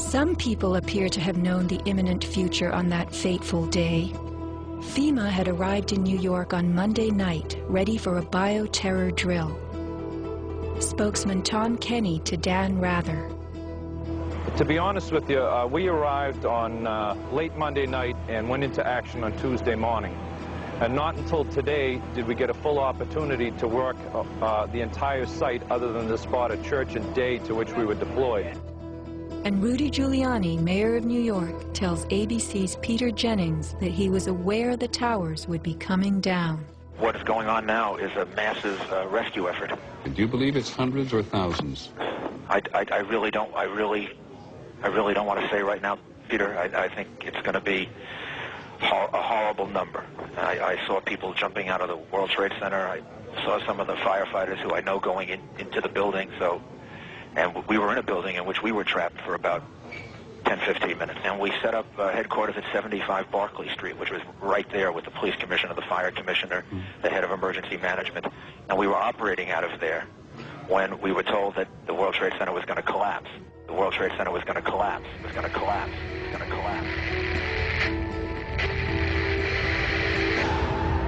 Some people appear to have known the imminent future on that fateful day. FEMA had arrived in New York on Monday night, ready for a bioterror drill. Spokesman Tom Kenny to Dan Rather. To be honest with you, we arrived on late Monday night and went into action on Tuesday morning. And not until today did we get a full opportunity to work the entire site other than the spot at Church and Day to which we were deployed. And Rudy Giuliani, mayor of New York, tells ABC's Peter Jennings that he was aware the towers would be coming down. What is going on now is a massive rescue effort. Do you believe it's hundreds or thousands? I really don't. I really don't want to say right now, Peter. I think it's going to be a horrible number. I saw people jumping out of the World Trade Center. I saw some of the firefighters who I know going into the building. And we were in a building in which we were trapped for about 10-15 minutes. And we set up headquarters at 75 Barclay Street, which was right there with the police commissioner, the fire commissioner, the head of emergency management. And we were operating out of there when we were told that the World Trade Center was going to collapse. The World Trade Center was going to collapse. It was going to collapse. It was going to collapse.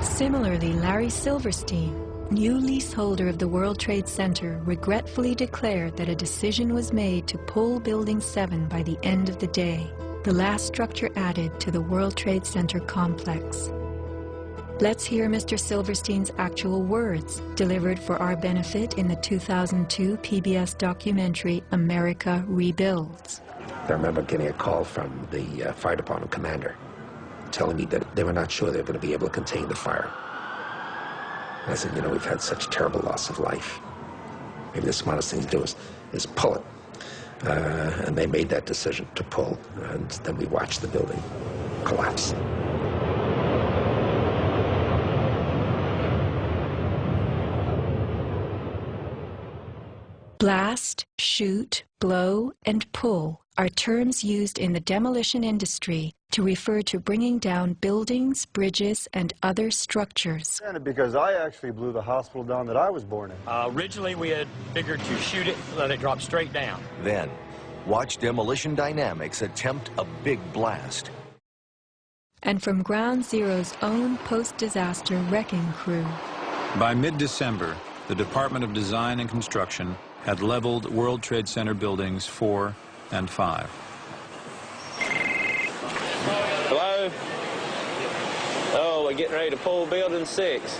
Similarly, Larry Silverstein, new leaseholder of the World Trade Center, regretfully declared that a decision was made to pull Building 7 by the end of the day, the last structure added to the World Trade Center complex. Let's hear Mr. Silverstein's actual words, delivered for our benefit in the 2002 PBS documentary, America Rebuilds. I remember getting a call from the fire department commander telling me that they were not sure they were going to be able to contain the fire. And I said, you know, we've had such terrible loss of life. Maybe the smartest thing to do is pull it. And they made that decision to pull, and then we watched the building collapse. Blast, shoot, blow, and pull are terms used in the demolition industry to refer to bringing down buildings, bridges, and other structures. Because I actually blew the hospital down that I was born in. Originally, we had figured to shoot it, let it drop straight down. Then, watch Demolition Dynamics attempt a big blast. And from Ground Zero's own post-disaster wrecking crew. By mid-December, the Department of Design and Construction had leveled World Trade Center buildings 4 and 5. Hello? Oh, we're getting ready to pull building 6.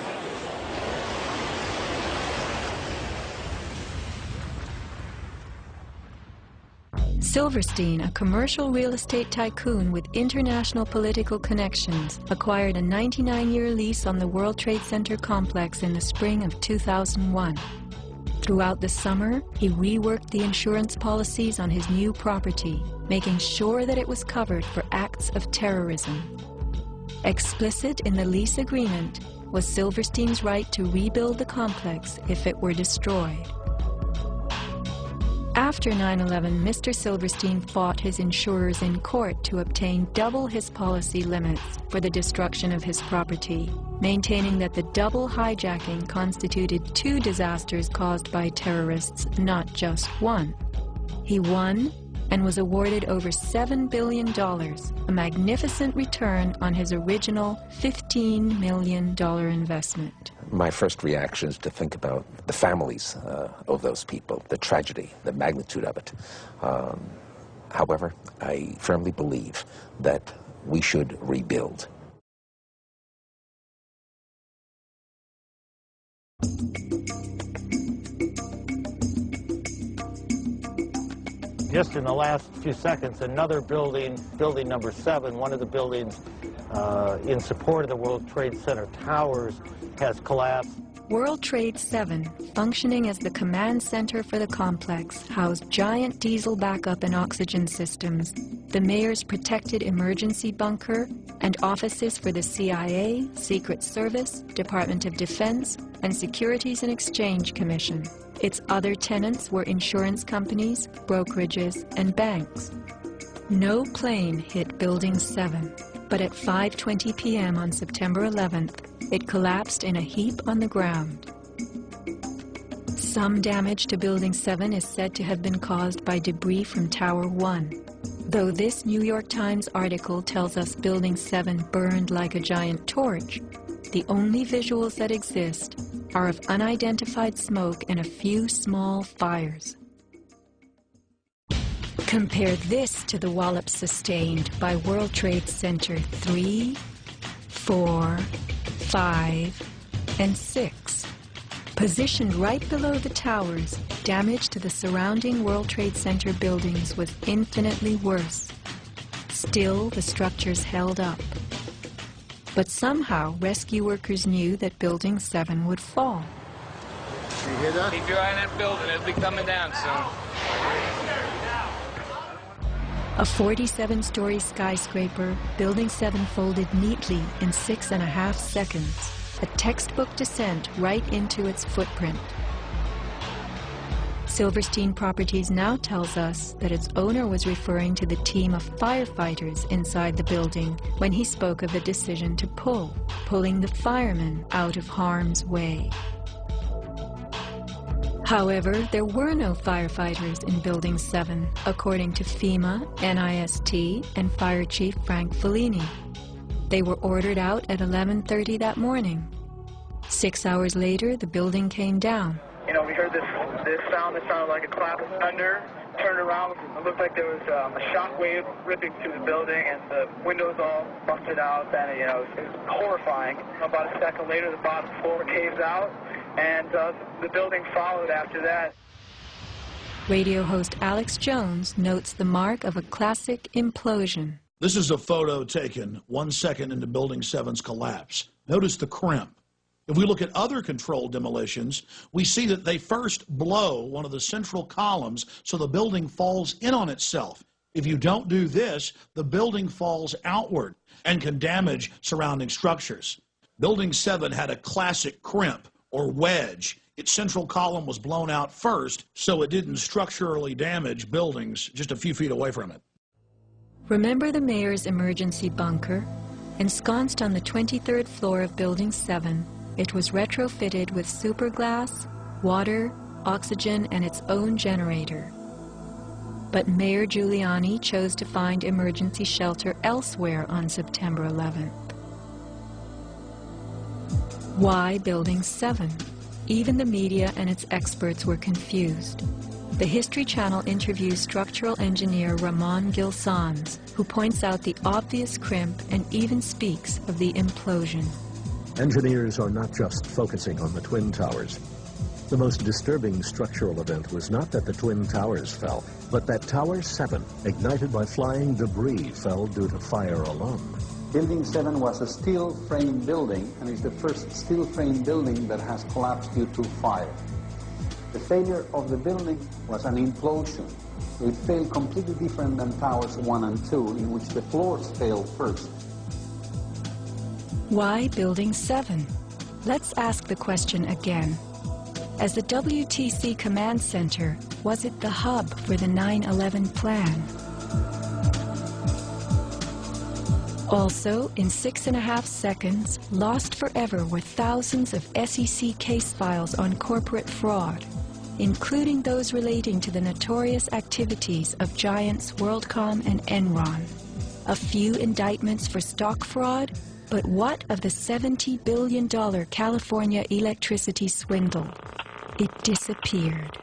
Silverstein, a commercial real estate tycoon with international political connections, acquired a 99-year lease on the World Trade Center complex in the spring of 2001. Throughout the summer, he reworked the insurance policies on his new property, making sure that it was covered for acts of terrorism. Explicit in the lease agreement was Silverstein's right to rebuild the complex if it were destroyed. After 9/11, Mr. Silverstein fought his insurers in court to obtain double his policy limits for the destruction of his property, maintaining that the double hijacking constituted 2 disasters caused by terrorists, not just one. He won and was awarded over $7 billion, a magnificent return on his original $15 million investment. My first reaction is to think about the families of those people, the tragedy, the magnitude of it. However, I firmly believe that we should rebuild. Just in the last few seconds, another building, building number 7, one of the buildings in support of the World Trade Center towers, has collapsed. World Trade 7, functioning as the command center for the complex, housed giant diesel backup and oxygen systems, the mayor's protected emergency bunker, and offices for the CIA, Secret Service, Department of Defense, and Securities and Exchange Commission. Its other tenants were insurance companies, brokerages, and banks. No plane hit Building 7, but at 5:20 p.m. on September 11th, it collapsed in a heap on the ground. Some damage to Building 7 is said to have been caused by debris from Tower 1. Though this New York Times article tells us Building 7 burned like a giant torch, the only visuals that exist are of unidentified smoke and a few small fires. Compare this to the wallops sustained by World Trade Center 3, 4, 5, and 6. Positioned right below the towers, damage to the surrounding World Trade Center buildings was infinitely worse. Still, the structures held up. But somehow, rescue workers knew that Building 7 would fall. You hear that? Keep your eye on that building. It'll be coming down soon. A 47-story skyscraper, Building 7 folded neatly in 6.5 seconds. A textbook descent right into its footprint. Silverstein Properties now tells us that its owner was referring to the team of firefighters inside the building when he spoke of the decision to pulling the firemen out of harm's way. However, there were no firefighters in Building 7, according to FEMA, NIST, and Fire Chief Frank Fellini. They were ordered out at 11:30 that morning. 6 hours later, the building came down. You know, we heard this sound that sounded like a clap of thunder. Turned around, it looked like there was a shock wave ripping through the building, and the windows all busted out. And you know, it was horrifying. About a second later, the bottom floor caves out, and the building followed after that. Radio host Alex Jones notes the mark of a classic implosion. This is a photo taken 1 second into Building 7's collapse. Notice the crimp. If we look at other controlled demolitions, we see that they first blow one of the central columns so the building falls in on itself. If you don't do this, the building falls outward and can damage surrounding structures. Building 7 had a classic crimp or wedge. Its central column was blown out first, so it didn't structurally damage buildings just a few feet away from it. Remember the mayor's emergency bunker? Ensconced on the 23rd floor of Building 7, it was retrofitted with superglass, water, oxygen, and its own generator. But Mayor Giuliani chose to find emergency shelter elsewhere on September 11th. Why Building 7? Even the media and its experts were confused. The History Channel interviews structural engineer Ramon Gilsans, who points out the obvious crimp and even speaks of the implosion. Engineers are not just focusing on the Twin Towers. The most disturbing structural event was not that the Twin Towers fell, but that Tower 7, ignited by flying debris, fell due to fire alone. Building 7 was a steel frame building, and is the first steel frame building that has collapsed due to fire. The failure of the building was an implosion. It failed completely different than Towers 1 and 2, in which the floors failed first. Why Building 7? Let's ask the question again. As the WTC command center, was it the hub for the 9/11 plan? Also, in 6.5 seconds, lost forever were thousands of SEC case files on corporate fraud, including those relating to the notorious activities of giants WorldCom and Enron. A few indictments for stock fraud, but what of the $70 billion California electricity swindle? It disappeared.